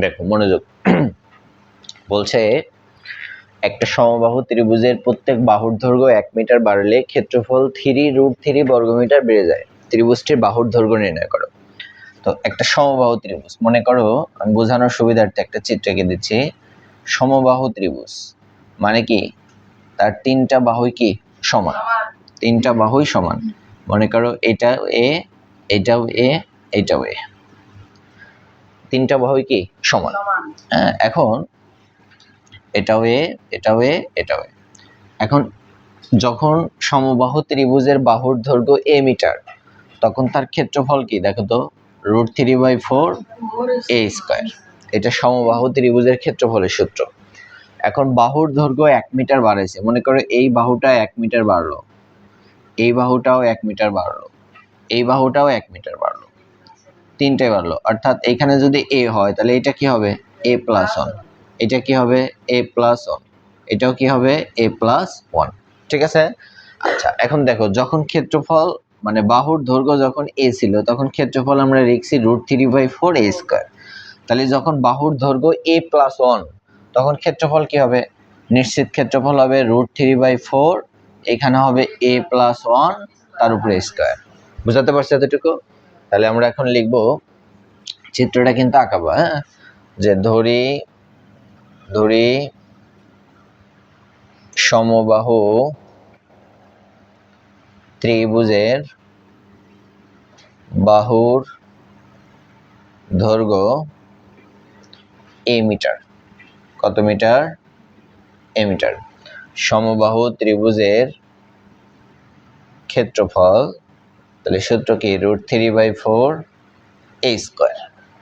দেখো মনোযোগ, বলছে একটা সমবাহু ত্রিভুজের প্রত্যেক বাহুর দৈর্ঘ্য 1 মিটার বাড়লে ক্ষেত্রফল 3√3 বর্গমিটার বেড়ে যায়। ত্রিভুজটির বাহুর দৈর্ঘ্য নির্ণয় করো। তো একটা সমবাহু ত্রিভুজ, মনে করো আমি বোঝানোর সুবিধার্থে একটা চিত্র এঁকে দিচ্ছি। সমবাহু ত্রিভুজ মানে কি, তার তিনটা বাহুই কি সমান, তিনটা বাহুই সমান। মনে করো এটা এ, এটাও এ, এটাও এ, তিনটা বাহুই কি সমান। হ্যাঁ, এখন এটাও এ, এটাও এ, এটাও এ। এখন যখন সমবাহু ত্রিভুজের বাহুর দৈর্ঘ্য এ মিটার, তখন তার ক্ষেত্রফল কি দেখো তো, √3/4 a স্কয়ার। এটা সমবাহু ত্রিভুজের ক্ষেত্রফলের সূত্র। এখন বাহুর দৈর্ঘ্য 1 মিটার বাড়াইছে, মনে করো এই বাহুটা 1 মিটার বাড়লো, এই বাহুটাও 1 মিটার বাড়লো, এই বাহুটাও 1 মিটার বাড়লো, তিনটাই বাড়লো। অর্থাৎ এখানে যদি এ হয় তাহলে এটা কি হবে a+1, এটা কি হবে a+1, এটাও কি হবে a+1। ঠিক আছে। আচ্ছা, এখন দেখো যখন ক্ষেত্রফল মানে বাহুর দৈর্ঘ্য যখন এ ছিল তখন ক্ষেত্রফল আমরা লিখছি √3/4 a স্কয়ার। তাহলে যখন বাহুর দৈর্ঘ্য a+1 তখন ক্ষেত্রফল কি হবে, নিশ্চিত ক্ষেত্রফল হবে √3/4, এখানে হবে a+1 তার উপরে স্কয়ার। বুঝাতে পারছি এতটুকু? তাহলে আমরা এখন লিখবো, চিত্রটা কিন্তু আঁকাবো, হ্যাঁ, যে ধরি সমবাহু ত্রিভুজের বাহুর দৈর্ঘ্য এ মিটার। কত মিটার? এ মিটার। সমবাহু ত্রিভুজের ক্ষেত্রফল, তাহলে সূত্র কি √3/4 a স্কয়ার,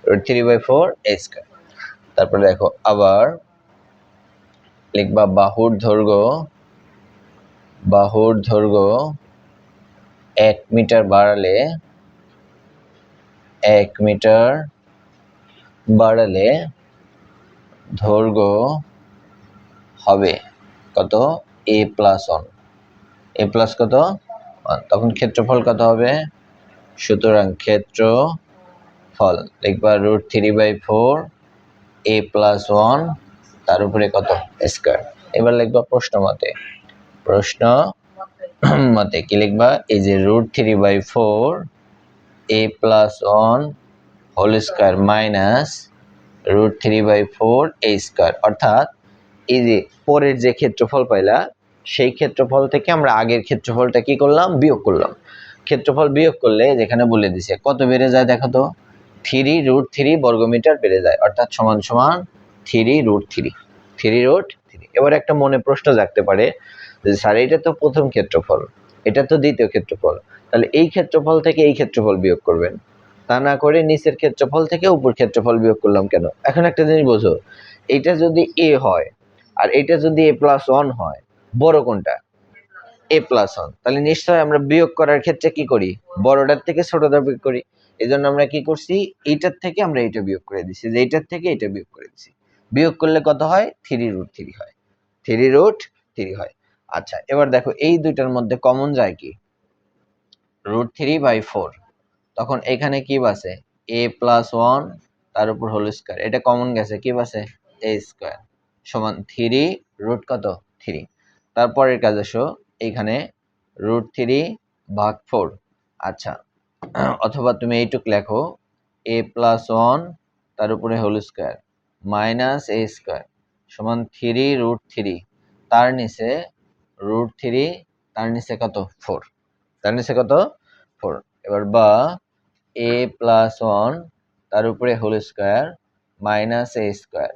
√3/4 a স্কয়ার। তারপরে দেখো আবার লিখবা বাহুর দৈর্ঘ্য 1 মিটার বাড়ালে 1 মিটার বাড়ালে দৈর্ঘ্য হবে কত, a+1, a প্লাস কত 1, তখন ক্ষেত্রফল কত হবে, সুতরাং ক্ষেত্রফল লিখবা √3/4 a+1 তার উপরে কত স্কয়ার। এবার লিখবা প্রশ্ন মতে কি লিখবা, এই যে √3/4 a+1 whole square minus √3/4 a square. অর্থাৎ এই যে পরের যে ক্ষেত্রফল পাইলা সেই ক্ষেত্রফল থেকে আমরা আগের ক্ষেত্রফলটা কি করলাম, বিয়োগ করলাম। ক্ষেত্রফল বিয়োগ করলে যেখানে বলে দিছে কত বেড়ে যায় দেখো তো, 3√3 বর্গমিটার বেড়ে যায়, অর্থাৎ সমান সমান 3√3। এবার একটা মনে প্রশ্ন জাগতে পারে যে স্যার এটা তো প্রথম ক্ষেত্রফল, এটা তো দ্বিতীয় ক্ষেত্রফল, তাহলে এই ক্ষেত্রফল থেকে এই ক্ষেত্রফল বিয়োগ করবেন, তা না করে নিচের ক্ষেত্রফল থেকে উপর ক্ষেত্রফল বিয়োগ করলাম কেন? এখন একটা জিনিস বোঝো, এটা যদি এ হয় আর এটা যদি a+1 হয়, বড় কোনটা? a+1। তাহলে নিশ্চয় আমরা বিয়োগ করার ক্ষেত্রে কি করি, বড়টার থেকে ছোটটা বিয়োগ করি। এজন্য আমরা কি করছি, এইটার থেকে আমরা এটা বিয়োগ করে দিছি, যে এইটার থেকে এটা বিয়োগ করে দিছি। বিয়োগ করলে কত হয়, 3√3 হয়, 3√3 হয়। আচ্ছা, এবার দেখো এই দুইটার মধ্যে কমন যায় কি, √3/4, তখন এখানে কি বাসে a+1 তার উপর হোল স্কয়ার, এটা কমন গেছে, কি বাসে a স্কয়ার সমান 3√3। তারপরের কাজ আসো, এখানে √3/4। আচ্ছা, অথবা তুমি এইটুক লেখো a+1 তার উপরে whole square minus a square সমান 3√3, তার নিচে √3, তার নিচে কত 4, তার নিচে কত 4। এবার বা a+1 তার উপরে whole square minus a square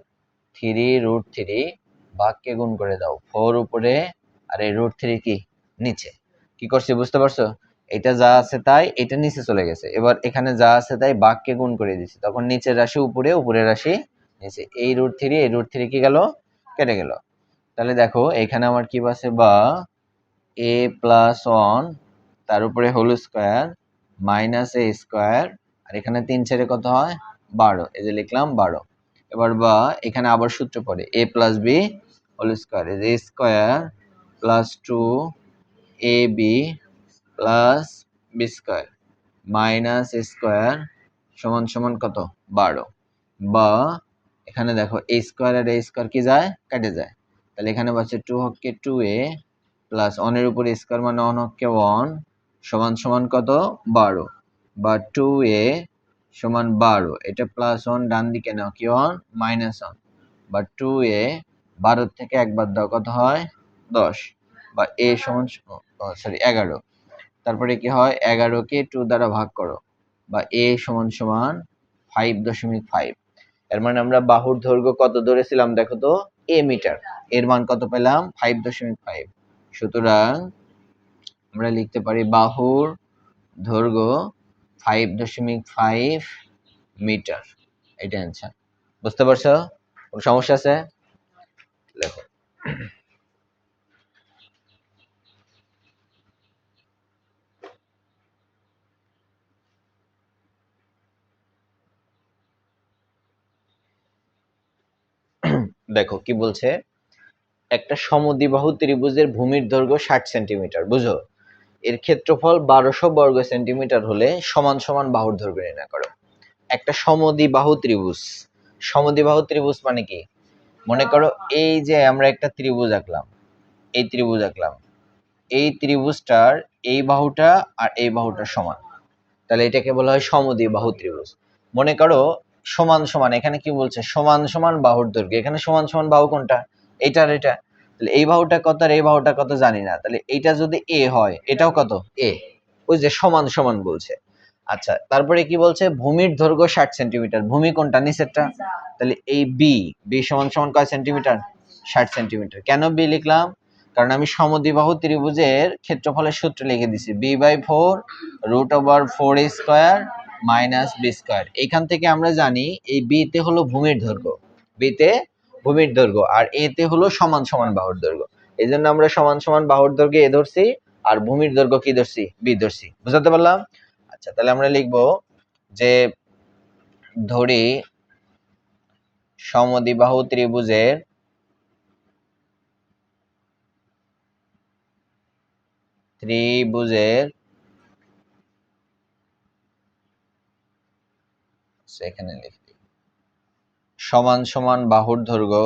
3√3 ভাগকে গুণ করে দাও, 4 উপরে আর এই √3 কি নিচে। কি করছি বুঝতে পারছো? এটা যা আছে তাই এটা নিচে চলে গেছে, এবার এখানে যা আছে তাই ভাগকে গুণ করে দিছি, তখন নিচের রাশি উপরে, উপরের রাশি নিচে। এই √3 কি গেল, কেটে গেল। তাহলে দেখো এখানে আমার কি আছে, বা a+1 তার উপরে whole square minus a square, আর এখানে 3 ছেড়ে কত হয় 12, এই যে লিখলাম 12। এবার বা এখানে আবার সূত্র পড়ে a+b হোল স্কয়ার, এই যে square plus 2ab plus b square minus square সমান সমান কত 12, বা এখানে দেখো a স্কয়ার আর a স্কয়ার কি যায়, কেটে যায়, তাহলে এখানে বলছে 2 হককে 2a প্লাস 1 এর উপর স্কয়ার মানে 1 হককে 1 সমান সমান কত 12, বা 2a সমান 12, এটা প্লাস 1 ডান দিকে নাও কি 1 মাইনাস 1, বা 2a 12 থেকে একবার দাও কত হয় 10, বা a সমান সরি 11, তারপরে কি হয় 11 কে 2 দ্বারা ভাগ করো, বা a সমান সমান 5.5। এর মানে আমরা বাহুর দৈর্ঘ্য কত ধরেছিলাম দেখো তো a মিটার, এর মান কত পেলাম 5.5। সুতরাং আমরা লিখতে পারি বাহুর দৈর্ঘ্য 5.5 মিটার, এটা অ্যান্সার। বুঝতে পারছো, কোনো সমস্যা আছে? দেখো দেখো কি বলছে, একটা সমদ্বিবাহু ত্রিভুজের ভূমির দৈর্ঘ্য 60 সেন্টিমিটার, বুঝো, এর ক্ষেত্রফল 1200 বর্গ সেন্টিমিটার হলে সমান সমান বাহুর দৈর্ঘ্য নির্ণয় করো। একটা সমদ্বিবাহু ত্রিভুজ, সমদ্বিবাহু ত্রিভুজ মানে কি, মনে করো এই যে আমরা একটা ত্রিভুজ আঁকলাম, এই ত্রিভুজ আঁকলাম, এই ত্রিভুজটার এই বাহুটা আর এই বাহুটা সমান, তাহলে এটাকে বলা হয় সমদ্বিবাহু ত্রিভুজ। মনে করো সমান সমান, এখানে কি বলছে সমান সমান বাহুর দৈর্ঘ্য, এখানে সমান সমান বাহু কোনটা, এইটা আর এটা, তাহলে এই বাহুটা কত আর এই বাহুটা কত জানি না, তাহলে এইটা যদি এ হয় এটাও কত এ, ওই যে সমান সমান বলছে। আচ্ছা তারপরে কি বলছে ভূমির দৈর্ঘ্য 60 সেন্টিমিটার, ভূমি কোনটা নিচেরটা, তাহলে এই বি, বি সমান সমান কয় সেন্টিমিটার 60 সেন্টিমিটার। কেন বি লিখলাম, কারণ আমি সমদ্বিবাহু ত্রিভুজের ক্ষেত্রফলের সূত্র লিখে দিছি b/4 √4a² মাইনাস b²। এখান থেকে আমরা জানি এই বি তে হলো ভূমির দৈর্ঘ্য, বি তে ভূমির দৈর্ঘ্য, আর এ তে হলো সমান সমান বাহুর দৈর্ঘ্য, এই জন্য আমরা সমান সমান বাহুর দৈর্ঘ্য এ ধরছি আর ভূমির দৈর্ঘ্য কি ধরছি বি ধরছি, বুঝতে পারলাম? আচ্ছা তাহলে আমরা লিখবো যে ধরি সমদ্বিবাহু ত্রিভুজের এখানে লিখি সমান সমান বাহুর দৈর্ঘ্য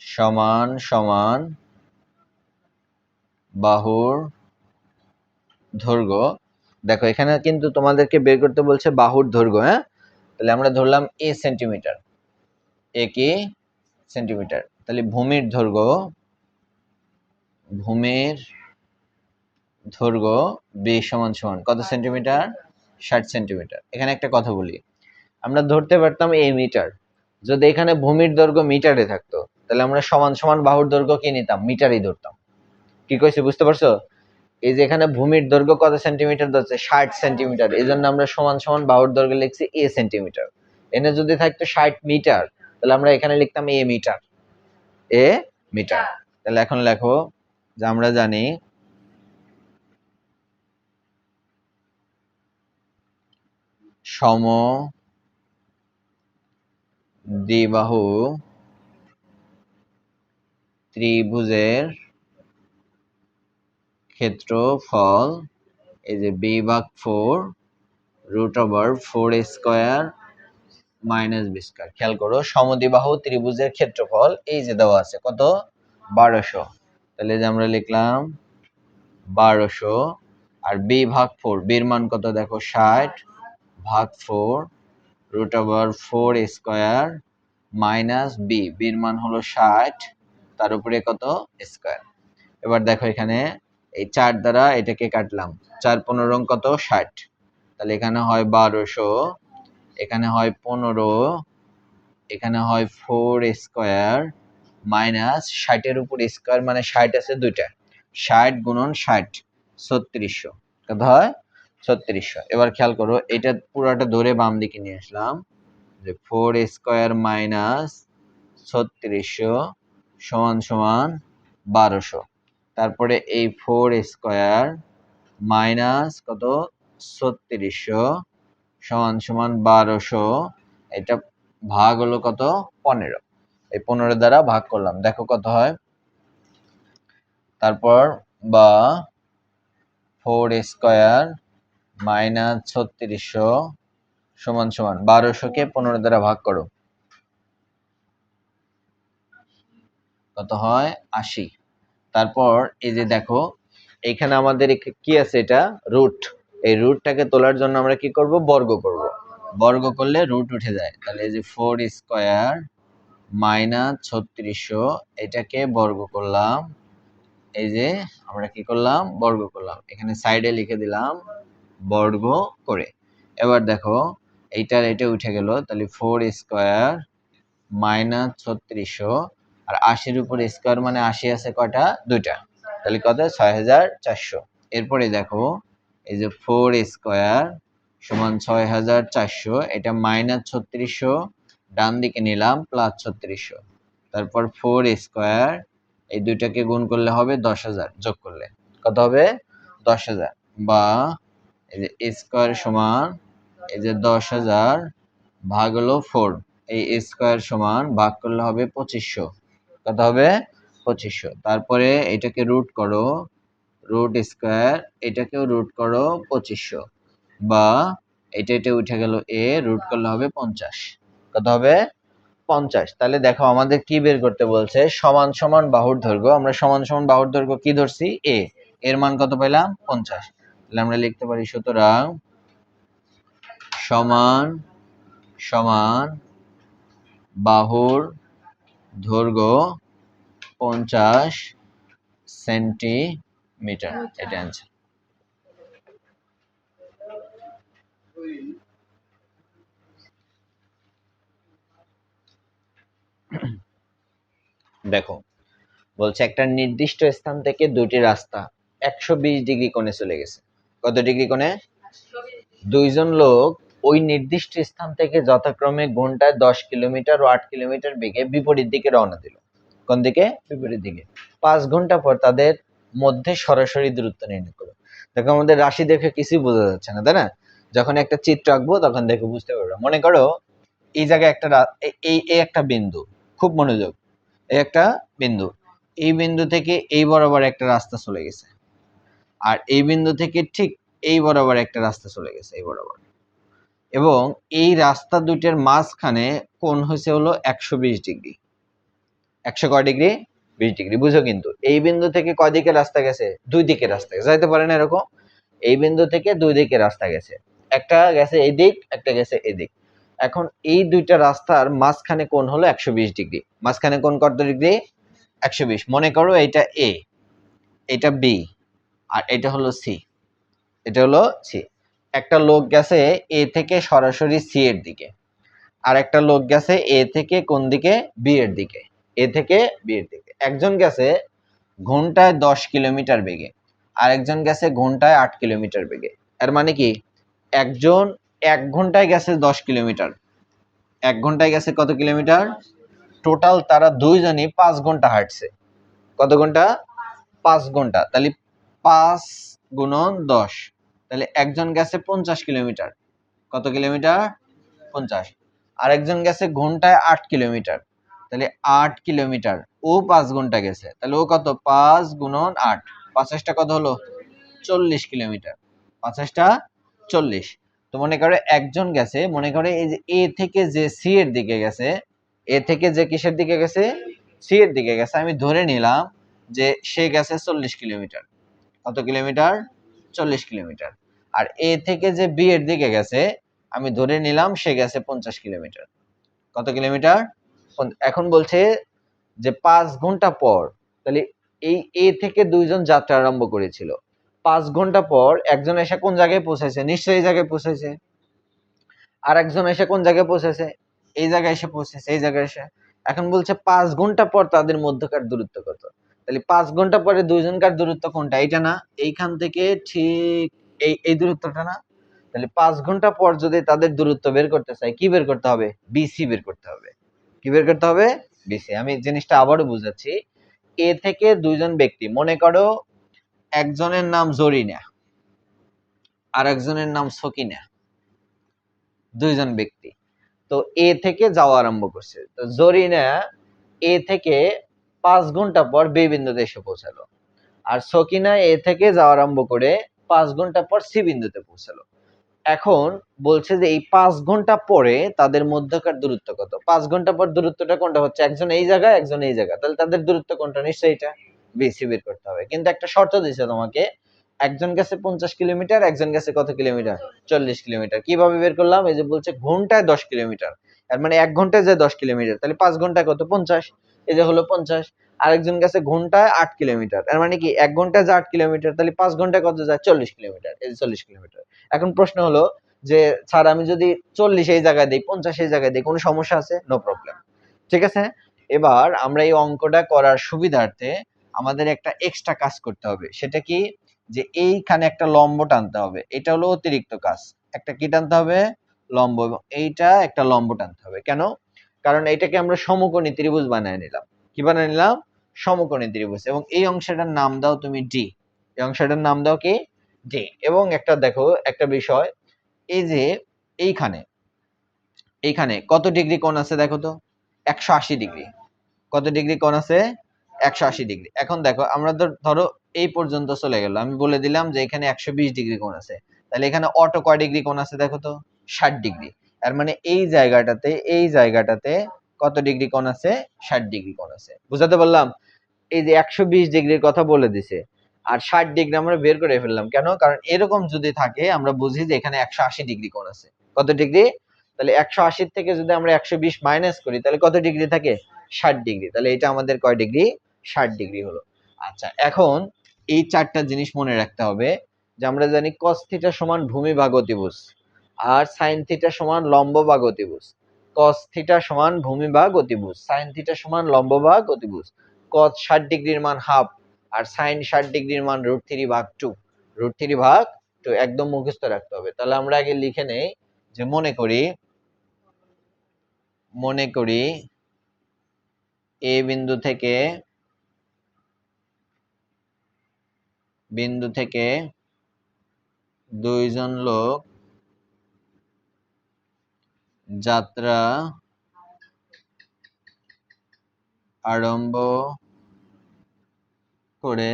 সমান সমান বাহুর দৈর্ঘ্য। দেখো এখানে কিন্তু তোমাদেরকে বের করতে বলছে বাহুর দৈর্ঘ্য, হ্যাঁ, তাহলে আমরা ধরলাম এ সেন্টিমিটার, এ কি সেন্টিমিটার, তাহলে ভূমির দৈর্ঘ্য, ভূমির দৈর্ঘ্য বি সমান সমান কত সেন্টিমিটার 60 সেন্টিমিটার। এখানে একটা কথা বলি, আমরা ধরতে পারতাম এ মিটার, যদি এখানে ভূমির দৈর্ঘ্য মিটারে থাকতো তাহলে আমরা সমান সমান বাহুর দৈর্ঘ্য কি নিতাম মিটারই ধরতাম। কি কইছি বুঝতে পারছো, এই যে এখানে ভূমির দৈর্ঘ্য কত সেন্টিমিটার ধরছে 60 সেন্টিমিটার, এই জন্য আমরা সমান সমান বাহুর দৈর্ঘ্য লিখছি এ সেন্টিমিটার। এনে যদি থাকতো 60 মিটার তাহলে আমরা এখানে লিখতাম এ মিটার, এ মিটার। তাহলে এখন লেখো যে আমরা জানি সমদ্বিবাহু ত্রিভুজের ক্ষেত্রফল, এই যে b/4 √4a² মাইনাস b²। খেয়াল করো সমদ্বিবাহু ত্রিভুজের ক্ষেত্রফল এই যে দেওয়া আছে কত 1200, তাহলে যে আমরা লিখলাম 1200, আর b/4, বির মান কত দেখো 60/4 √4a² মাইনাস বি, বির মান হলো 60, তার উপরে কত স্কয়ার। এবার দেখো এখানে এই 4 দ্বারা এটাকে কাটলাম, 4×15 কত 60, তাহলে এখানে হয় 1200, এখানে হয় 15, এখানে হয় 4² মাইনাস 60 এর উপর স্কয়ার মানে 60 আছে দুইটা, 60 গুণন 60 3600, কত হয় 3600। এবার খেয়াল করো এটা পুরোটা ধরে বাম দিকে নিয়ে আসলাম, যে 4² মাইনাস 3600 সমান সমান 1200, তারপরে এই 4² মাইনাস কত 3600 সমান সমান 1200, এটা ভাগ হলো কত 15, এই 15 দ্বারা ভাগ করলাম, দেখো কত হয়, তারপর বা 4² মাইনাস 3600 সমান সমান 1200 কে 15 দ্বারা ভাগ করো, কত হয় 80। তারপর এই যে দেখো এখানে আমাদের কি আছে, এটা রুট। এই রুটটাকে তোলার জন্য আমরা কি করব, বর্গ করব। বর্গ করলে রুট উঠে যায়, তাহলে এই যে 4 স্কয়ার মাইনাস 3600 এটাকে বর্গ করলাম। এই যে আমরা কি করলাম, বর্গ করলাম, এখানে সাইডে লিখে দিলাম বর্গ করে। এবার দেখো এইটার এটা উঠে গেল, তাহলে 4 স্কয়ার মাইনাস 3600 আর 80-র উপর স্কয়ার মানে 80 আছে কয়টা, দুইটা, তাহলে কত 6400। এরপরে দেখো এই যে 4 স্কয়ার সমান 6400, এটা মাইনাস 3600 ডান দিকে নিলাম প্লাস 3600, তারপর 4 স্কয়ার এই দুইটাকে গুণ করলে হবে 10000, যোগ করলে কত হবে 10000, বা এই যে স্কয়ার সমান এই যে 10000 ভাগ হলো 4, এই স্কয়ার সমান ভাগ করলে হবে 2500, কত হবে 2500। তারপরে এটাকে রুট করো, রুট স্কয়ার এটাকেও রুট করো 2500, বা এটা উঠে গেল এ, রুট করলে হবে 50, কত হবে 50। তাহলে দেখো আমাদের কি বের করতে বলছে, সমান সমান বাহুর দৈর্ঘ্য। আমরা সমান সমান বাহুর দৈর্ঘ্য কি ধরছি, এ, এর মান কত পেলাম 50। তাহলে আমরা লিখতে পারি সুতরাং সমান সমান বাহুর দৈর্ঘ্য 50 সেন্টিমিটার, এটা অ্যান্সার। দেখো বলছে একটা নির্দিষ্ট স্থান থেকে দুটি রাস্তা 120 ডিগ্রি কোণে চলে গেছে। কত ডিগ্রি কোণে? দুইজন লোক ওই নির্দিষ্ট স্থান থেকে যথাক্রমে ঘন্টায় 10 কিলোমিটার ও 8 কিলোমিটার বেগে বিপরীত দিকে রওনা দিল। কোন দিকে? বিপরীত দিকে। 5 ঘন্টা পর তাদের মধ্যে সরাসরি দূরত্ব নির্ণয় করো। দেখো আমাদের রাশি দেখে কিছুই বোঝা যাচ্ছে না, তাই না? যখন একটা চিত্র আঁকবো তখন দেখে বুঝতে পারবো। মনে করো এই জায়গায় একটা এই একটা বিন্দু, খুব মনোযোগ, এই একটা বিন্দু, এই বিন্দু থেকে এই বরাবর একটা রাস্তা চলে গেছে, আর এই বিন্দু থেকে ঠিক এই বরাবর একটা রাস্তা চলে গেছে, এই বরাবর, এবং এই রাস্তা দুইটার মাঝখানে কোণ হয়েছে হলো 120 ডিগ্রি। 100 কয় ডিগ্রি? 20 ডিগ্রি। বুঝো কিন্তু এই বিন্দু থেকে কয় দিকে রাস্তা গেছে? দুই দিকে রাস্তা গেছে, যাইতে পারে না এরকম? এই বিন্দু থেকে দুই দিকে রাস্তা গেছে, একটা গেছে এদিক, একটা গেছে এদিক। এখন এই দুইটা রাস্তার মাঝখানে কোণ হলো 120 ডিগ্রি। মাঝখানে কোণ কত ডিগ্রি? 120। মনে করো এটা এ, এটা বি, আর এটা হলো সি, এটা হলো সি। একটা লোক গেছে এ থেকে সরাসরি সি এর দিকে, আর একটা লোক গেছে এ থেকে কোন দিকে? বি এর দিকে। এ থেকে বি এর দিকে একজন গেছে ঘন্টায় 10 কিলোমিটার বেগে, আর একজন গেছে ঘন্টায় 8 কিলোমিটার বেগে। এর মানে কি, একজন 1 ঘন্টায় গেছে 10 কিলোমিটার, 1 ঘন্টায় গেছে কত কিলোমিটার? টোটাল তারা দুইজনই 5 ঘন্টা হাঁটছে। কত ঘন্টা? 5 ঘন্টা। তাহলে 5 গুণন 10, তাহলে একজন গেছে 50 কিলোমিটার। কত কিলোমিটার? 50। আর একজন গেছে ঘন্টায় 8 কিলোমিটার, তাহলে 8 কিলোমিটার। ও 5 ঘন্টা গেছে, তাহলে ও কত? 5 গুণন 8, 50টা কত হলো? 40 কিলোমিটার। 50টা 40। তো মনে করে একজন গেছে, মনে করে এই যে এ থেকে যে সি এর দিকে গেছে, এ থেকে যে কিসের দিকে গেছে? সি এর দিকে গেছে, আমি ধরে নিলাম যে সে গেছে 40 কিলোমিটার। কত কিলোমিটার? 40 কিলোমিটার। আর এ থেকে যে বি এর দিকে গেছে, আমি ধরে নিলাম সে গেছে 50 কিলোমিটার। কত কিলোমিটার? এখন বলছে যে 5 ঘন্টা পর, তাহলে এই এ থেকে দুইজন যাত্রা আরম্ভ করেছিল। 5 ঘন্টা পর একজন এসে কোন জায়গায় পৌঁছেছে? নিশ্চয়ই এই জায়গায় পৌঁছেছে। আর একজন এসে কোন জায়গায় পৌঁছেছে? এই জায়গায় এসে পৌঁছেছে, এই জায়গায় এসে। এখন বলছে 5 ঘন্টা পর তাদের মধ্যকার দূরত্ব কত? তাহলে 5 ঘন্টা পরে দুইজনকার দূরত্ব কোনটা? এইটা না? এইখান থেকে ঠিক এই দূরত্বটা না? তাহলে 5 ঘন্টা পর যদি তাদের দূরত্ব বের করতে চাই, কি বের করতে হবে? বিসি বের করতে হবে। কি বের করতে হবে? বিসি। আমি জিনিসটা আবারও বুঝাচ্ছি। এ থেকে দুইজন ব্যক্তি, মনে করো একজনের নাম জরিনা আর একজনের নাম সকিনা, দুইজন ব্যক্তি। তো এ থেকে যাওয়া আরম্ভ করছে। তো জরিনা এ থেকে 5 ঘন্টা পর বি বিন্দুতে এসে পৌঁছালো, আর সকিনা এ থেকে যাওয়া আরম্ভ করে 5 ঘন্টা পর সি বিন্দুতে পৌঁছালো। এখন বলছে যে এই 5 ঘন্টা পরে তাদের মধ্যকার দূরত্ব কত। 5 ঘন্টা পর দূরত্বটা কোনটা হচ্ছে, একজন এই জায়গায় একজন এই জায়গায়, তাহলে তাদের দূরত্ব কোনটা, নিশ্চয়ই এটা বেশি বের করতে হবে। কিন্তু একটা শর্ত দিয়েছে তোমাকে, একজন গেছে 50 কিলোমিটার, একজন গেছে কত কিলোমিটার, 40 কিলোমিটার। কিভাবে বের করলাম, এই যে বলছে ঘন্টায় 10 কিলোমিটার, তার মানে 1 ঘন্টায় যায় 10 কিলোমিটার, তাহলে 5 ঘন্টায় কত, 50, এই যে হলো 50। আরেকজন গেছে ঘন্টায় 8 কিলোমিটার, তার মানে কি 1 ঘন্টায় যায় 8 কিলোমিটার, তাহলে 5 ঘন্টায় কত যায়, 40 কিলোমিটার, এই যে 40 কিলোমিটার। এখন প্রশ্ন হলো যে স্যার আমি যদি 40 এই জায়গায় দিই, 50 এই জায়গায় দিই, কোনো সমস্যা আছে? নো প্রবলেম, ঠিক আছে। এবার আমরা এই অঙ্কটা করার সুবিধার্থে আমাদের একটা এক্সট্রা কাজ করতে হবে। সেটা কি, যে এইখানে একটা লম্ব টানতে হবে, এটা হলো অতিরিক্ত কাজ। একটা কি টানতে হবে, লম্ব, এবং এইটা একটা লম্ব টানতে হবে। কেন? কারণ এটাকে আমরা সমকোণী ত্রিভুজ বানায় নিলাম। কি বানায় নিলাম, সমকোণী ত্রিভুজ। এবং এই অংশটার নাম দাও তুমি ডি, এই অংশটার নাম দাও কি, ডি। এবং একটা দেখো একটা বিষয়, এই যে এইখানে এইখানে কত ডিগ্রি কোণ আছে দেখো তো, 180 ডিগ্রি। কত ডিগ্রি কোণ আছে, 180 ডিগ্রি। এখন দেখো আমরা ধরো এই পর্যন্ত চলে গেল, আমি বলে দিলাম যে এখানে 120 ডিগ্রি কোণ আছে, তাহলে এখানে অটো কয় ডিগ্রি কোণ আছে দেখো তো, 60 ডিগ্রি। তার মানে এই জায়গাটাতে কত ডিগ্রি কোণ আছে, 60 ডিগ্রি কোণ আছে। বুঝাতে পারলাম? এই যে 120 ডিগ্রির কথা বলে দিছে, আর 60 ডিগ্রি আমরা বের করে ফেললাম কেন, কারণ এরকম যদি থাকে আমরা বুঝি যে এখানে 180 ডিগ্রি কোণ আছে। কত ডিগ্রি, তাহলে 180 থেকে যদি আমরা 120 মাইনাস করি, তাহলে কত ডিগ্রি থাকে, 60 ডিগ্রি। তাহলে এটা আমাদের কয় ডিগ্রি, 60 ডিগ্রি হলো। আচ্ছা, এখন এই চারটা জিনিস মনে রাখতে হবে, যে আমরা জানি cos থিটা সমান ভূমি ভাগ অতিভুজ, আর sin থিটা সমান লম্ব ভাগ অতিভুজ। cos থিটা সমান ভূমি ভাগ অতিভুজ, sin থিটা সমান লম্ব ভাগ অতিভুজ। cos 60 ডিগ্রির মান হাফ, আর sin 60 ডিগ্রির মান √3 ভাগ 2, √3 ভাগ 2 একদম মুখস্থ রাখতে হবে। তাহলে আমরা আগে লিখে নেই, যে মনে করি এ বিন্দু থেকে দুইজন লোক যাত্রা আরম্ভ করে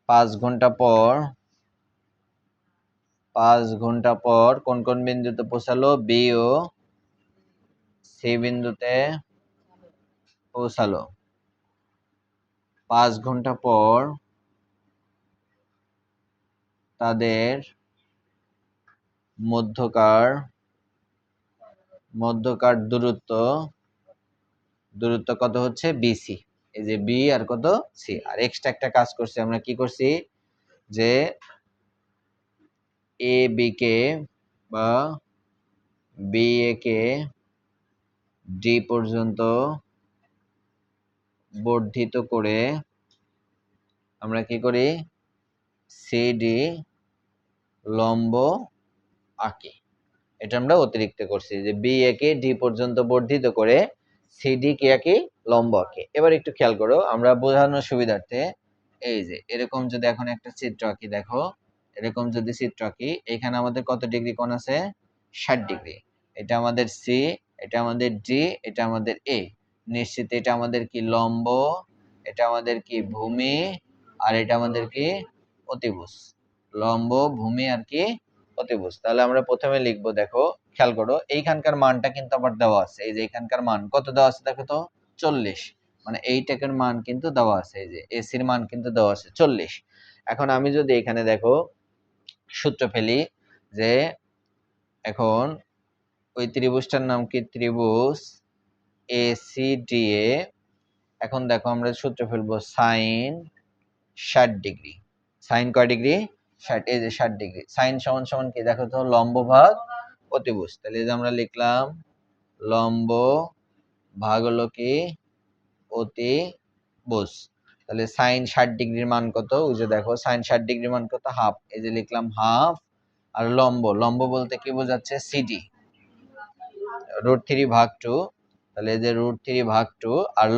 5 ঘন্টা পর কোন কোন বিন্দুতে পৌঁছালো, বি ও সি বিন্দুতে পৌঁছালো। 5 ঘন্টা পর তাদের মধ্যকার দূরত্ব কত হচ্ছে, বিসি। এই যে বি আর কত, সি। আর এক্সট্রা একটা কাজ করছি আমরা, কি করছি, যে এ বি কে বা বি এ কে ডি পর্যন্ত বর্ধিত করে আমরা কি করি, সিডি লম্ব আঁকি। এটা আমরা অতিরিক্ত করছি, যে বি এ কে ডি পর্যন্ত বর্ধিত করে সিডি কে আঁকি, লম্ব আঁকি। এবার একটু খেয়াল করো, আমরা বোঝানোর সুবিধার্থে এই যে এরকম যদি এখন একটা চিত্র আঁকি, দেখো এরকম যদি চিত্র আঁকি, এখানে আমাদের কত ডিগ্রি কোণ আছে, 60 ডিগ্রি। এটা আমাদের সি, এটা আমাদের ডি, এটা আমাদের এ। নিশ্চিত এটা আমাদের কি, লম্ব, এটা আমাদের কি, ভূমি, আর এটা আমাদের কি, অতিভুজ। লম্ব, ভূমি আর কি, অতিভুজ। তাহলে আমরা প্রথমে লিখবো, দেখো খেয়াল করো, এইখানকার মানটা কিন্তু আবার দেওয়া আছে। এই যে এখানকার মান কত দেওয়া আছে দেখো তো, 40। মানে এইটাকের মান কিন্তু দেওয়া আছে, এই যে এসির মান কিন্তু দেওয়া আছে 40। এখন আমি যদি এখানে দেখো সূত্র ফেলি, যে এখন ওই ত্রিভুজটার নাম কি, ত্রিভুজ ACDA। এখন দেখো আমরা সূত্র ফেলবো, সাইন 60 ডিগ্রি। সাইন কয় ডিগ্রি, 60। এই যে 60 ডিগ্রি, সাইন সমান সমান কি দেখো তো, লম্ব ভাগ অতিভুজ। তাহলে এই যে আমরা লিখলাম লম্ব ভাগ হলো কি, অতিভুজ। তাহলে সাইন 60 ডিগ্রির মান কত, ওই যে দেখো সাইন 60 ডিগ্রির মান কত, হাফ। এই যে লিখলাম হাফ। আর লম্ব বলতে কি বোঝাচ্ছে, সিডি, √3 ভাগ 2। তাহলে এই যে √3 ভাগ 2। আর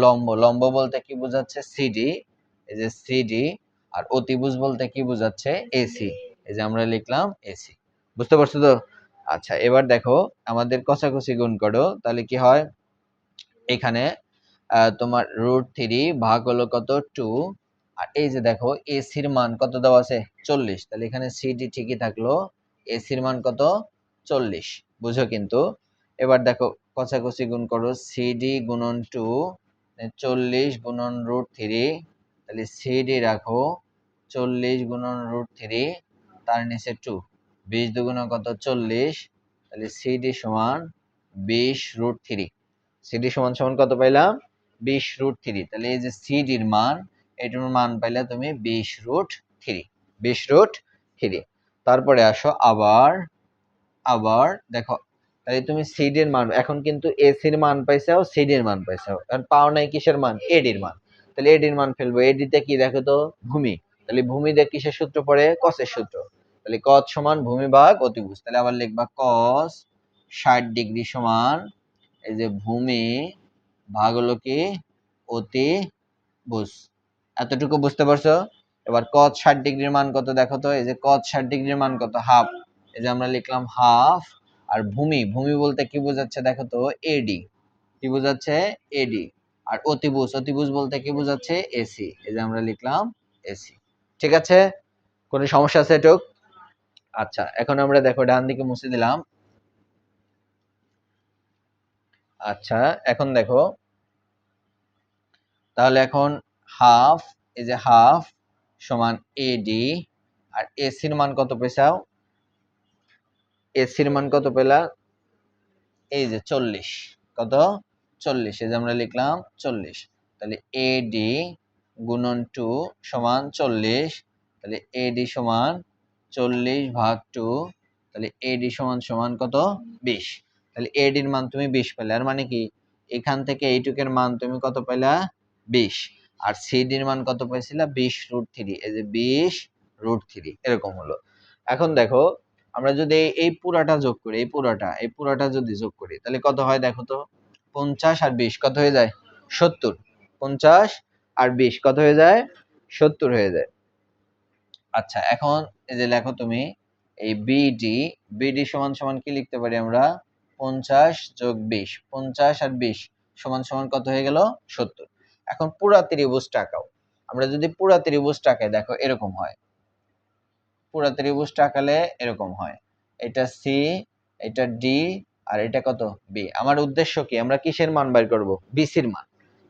লম্ব বলতে কি বোঝাচ্ছে, সিডি, এই যে সিডি। আর অতিভুজ বলতে কি বোঝাচ্ছে, এসি। এই যে আমরা লিখলাম এসি। বুঝতে পারছো তো? আচ্ছা, এবার দেখো আমাদের কষাকষি গুণ করো, তাহলে কি হয়, এখানে তোমার √3 ভাগ হলো কত, 2, আর এই যে দেখো এসির মান কত দেওয়া আছে 40, তাহলে এখানে সিডি ঠিকই থাকলো, এসির মান কত 40, বুঝো কিন্তু। এবার দেখো কষাকষি গুণ করো, সিডি গুণন 2 40 গুণন √3, তাহলে সিডি রাখো 40 গুণন √3, তার নিচে 2, 20 দুগুণে কত 40, তাহলে সিডি সমান 20√3, সিডি সমান সমান কত পাইলাম 20√3, তাহলে এই যে সিডির মান, এটার মান পাইলে তুমি 20√3, 20√3। তারপরে আসো আবার আবার দেখো, তাহলে তুমি সিডির মান, এখন কিন্তু এসির মান পাইছাও, সিডির মান পাইছাও, কারণ পাও নাই কিসের মান এডির মান, তাহলে এডির মান ফেলবো, এডিতে কি দেখো তো ভূমি, তাহলে ভূমি দিয়ে কিসের সূত্র পড়ে কসের সূত্র, তাহলে কস সমান ভূমি ভাগ অতিভুজ, তাহলে আবার লিখবা কস 60 ডিগ্রি সমান এই যে ভূমি ভাগ হলো কি অতিভুজ। এতটুকু বুঝতে পারছো? এবার cos 60 ডিগ্রির মান কত দেখো তো, এই যে cos 60 ডিগ্রির মান কত হাফ, এই যে আমরা লিখলাম হাফ, আর ভূমি ভূমি বলতে কি বোঝাচ্ছে দেখো তো এডি, কি বোঝাচ্ছে এডি, আর অতিভুজ অতিভুজ বলতে কি বোঝাচ্ছে এসি, এই যে আমরা লিখলাম এসি। ঠিক আছে, কোনো সমস্যা আছে এটুক? আচ্ছা, এখন আমরা দেখো ডান দিকে মুছে দিলাম। আচ্ছা, এখন দেখো তাহলে এখন হাফ, এই যে হাফ সমান এডি, আর এসির মান কত পেছাও, এসির মান কত পেলা এই যে 40, কত 40, এই যে আমরা লিখলাম 40, তাহলে এডি গুণন 2 সমান 40, তাহলে এডি সমান 40 ভাগ 2, তাহলে এডি সমান সমান কত 20, তাহলে এডির মান তুমি 20 পেলে, আর মানে কি এখান থেকে এইটুকের মান তুমি কত পাইলা 20, আর সিডির মান কত পাইছিলা 20√3, এই যে 20√3 এরকম হলো। এখন দেখো আমরা যদি এই পুরাটা যোগ করি, এই পুরাটা যদি যোগ করি তাহলে কত হয় দেখো তো, 50 আর 20 কত হয়ে যায় 70, 50 আর 20 কত হয়ে যায় 70 হয়ে যায়। আচ্ছা, এখন এই যে লেখো তুমি এই বিডি, বিডি সমান সমান কি লিখতে পারি আমরা 50 যোগ 20, 50 আর 20 সমান সমান কত হয়ে গেল 70। এখন পুরা ত্রিভুজটা আঁকাও, আমরা যদি পুরা ত্রিভুজটা আঁকাই দেখো এরকম হয়, পুরা ত্রিভুজটা আঁকালে এরকম হয়, এটা সি, এটা ডি, আর এটা কত বি। আমার উদ্দেশ্য কি, আমরা কিসের মান বের করব বিসির মান,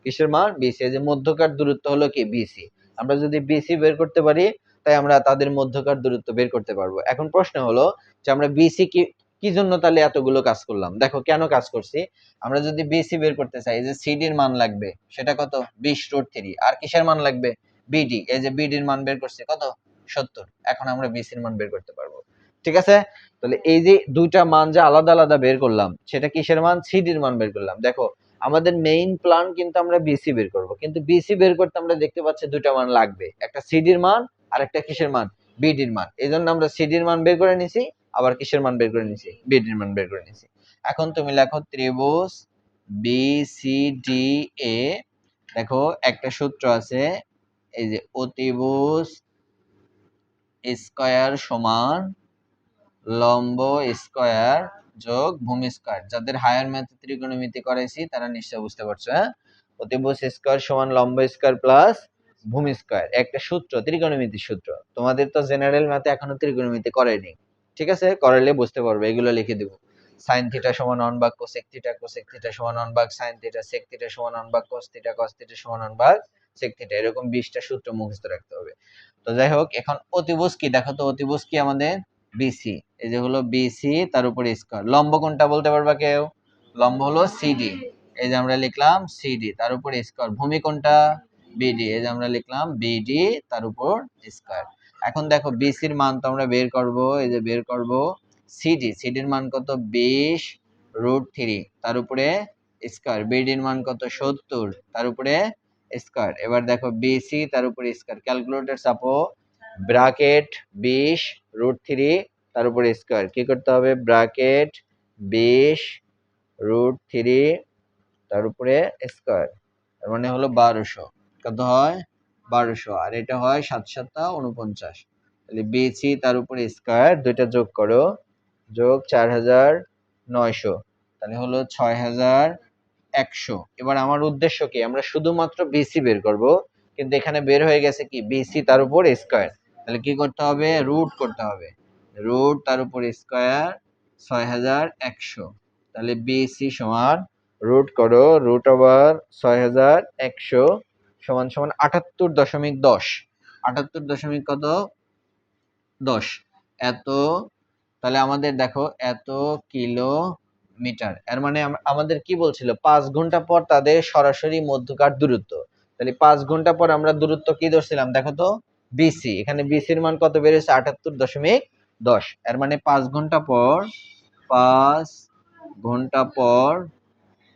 কিসের মান বিসি, যে মধ্যকার দূরত্ব হলো কি বিসি, আমরা যদি বিসি বের করতে পারি তাই আমরা তাদের মধ্যকার দূরত্ব বের করতে পারবো। এখন প্রশ্ন হলো যে আমরা বিসি কি কি জন্য তাহলে এতগুলো কাজ করলাম, দেখো কেন কাজ করছি, আমরা যদি বিসি বের করতে চাই যে সিডির মান লাগবে সেটা কত 20√3, আর কিসের মান লাগবে বিডি, এই যে বিডির মান বের করছে কত 70, এখন আমরা বিসির মান বের করতে পারবো। ঠিক আছে, তাহলে এই যে দুইটা মান যে আলাদা আলাদা বের করলাম সেটা কিসের মান সিডির মান বের করলাম। দেখো আমাদের মেইন প্ল্যান কিন্তু আমরা বিসি বের করব, কিন্তু বিসি বের করতে আমরা দেখতে পাচ্ছি দুইটা মান লাগবে, একটা সিডির মান আর একটা কিসের মান বিডির মান, এই জন্য আমরা সিডির মান বের করে নিছি, আবার কিসের মান বের করে নিছি বিডির মান বের করে নিছি। এখন তুমি লেখো ত্রিভুজ বিসিডি এ, দেখো একটা সূত্র আছে, এই যে অতিভুজ স্কয়ার সমান লম্ব স্কয়ার যোগ ভূমি স্কয়ার। যাদের হায়ার ম্যাথে ত্রিকোণমিতি করাইছি তারা নিশ্চয়ই বুঝতে পারছো। হ্যাঁ, অতিভুজ স্কয়ার সমান লম্ব স্কয়ার প্লাস ভূমি স্কয়ার, একটা সূত্র ত্রিকোণমিতির সূত্র, তোমাদের তো জেনারেল ম্যাথে এখনো ত্রিকোণমিতি করায়নি, ঠিক আছে, করাইলে বুঝতে পারবে, এগুলো লিখে দিব। sin থিটা সমান 1 ভাগ cosec থিটা, cosec থিটা সমান 1 ভাগ sin থিটা, sec থিটা সমান 1 ভাগ cos থিটা, cos থিটা সমান 1 ভাগ sec থিটা, এরকম 20টা সূত্র মুখস্থ রাখতে হবে। তো যাই হোক, এখন অতিভুজ কি দেখো তো, অতিভুজ কি আমাদের বিসি, এই যে হলো বিসি তার উপরে স্কয়ার, লম্ব কোনটা বলতে পারবা কেউ, লম্ব হলো সিডি, এই যে আমরা লিখলাম সিডি তার উপরে স্কয়ার, ভূমি কোনটা বিডি, এই যে আমরা লিখলাম বিডি তার উপর স্কয়ার। এখন দেখো বিসির মান তো আমরা বের করব, এই যে বের করব সিডি, সিডির মান কত 20√3 তার উপরে স্কয়ার, বিডির মান কত 70 তার উপরে স্কয়ার। এবার দেখো বিসি তার উপরে স্কয়ার, ক্যালকুলেটর চাপো, ব্র্যাকেট 20√3 তার উপরে স্কয়ার, কি করতে হবে ব্র্যাকেট 20√3 তার উপরে স্কয়ার, তার মানে হলো 1200, কত হয় 1200, আর এটা হয় 7 7 49, তাহলে বিসি তার উপরে স্কয়ার দুইটা যোগ করো, যোগ 4900, তাহলে হলো 6100। এবার আমার উদ্দেশ্য কি, আমরা শুধুমাত্র বিসি বের করব, কিন্তু এখানে বের হয়ে গেছে কি বিসি তার উপর স্কয়ার। তাহলে কি করতে হবে, রুট করতে হবে, রুট তার উপর স্কয়ার 6100। তাহলে বিসি সমান রুট করো রুট ওভার 6100 সমান সমান 78.10, 78 দশমিক কত 10 এত। তাহলে আমাদের দেখো এত কিলোমিটার, এর মানে আমাদের কি বলছিল 5 ঘন্টা পর তাদের সরাসরি মধ্যকার দূরত্ব। তাহলে 5 ঘন্টা পর আমরা দূরত্ব কি ধরছিলাম দেখো তো বিসি, এখানে বিসির মান কত বেড়েছে 78.10, এর মানে 5 ঘন্টা পর, 5 ঘন্টা পর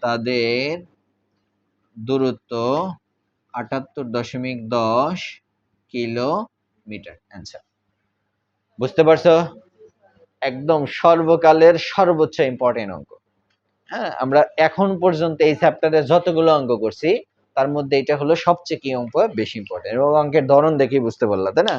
তাদের দূরত্ব 78.10 কিলোমিটার। অ্যান্সার। বুঝতে পারছো? একদম সর্বকালের সর্বোচ্চ ইম্পর্টেন্ট অঙ্ক। হ্যাঁ, আমরা এখন পর্যন্ত এই চ্যাপ্টারে যতগুলো অঙ্ক করছি তার মধ্যে এটা হলো সবচেয়ে কি অঙ্ক বেশি ইম্পর্টেন্ট, এবং অঙ্কের ধরন দেখেই বুঝতে পারলা তাই না?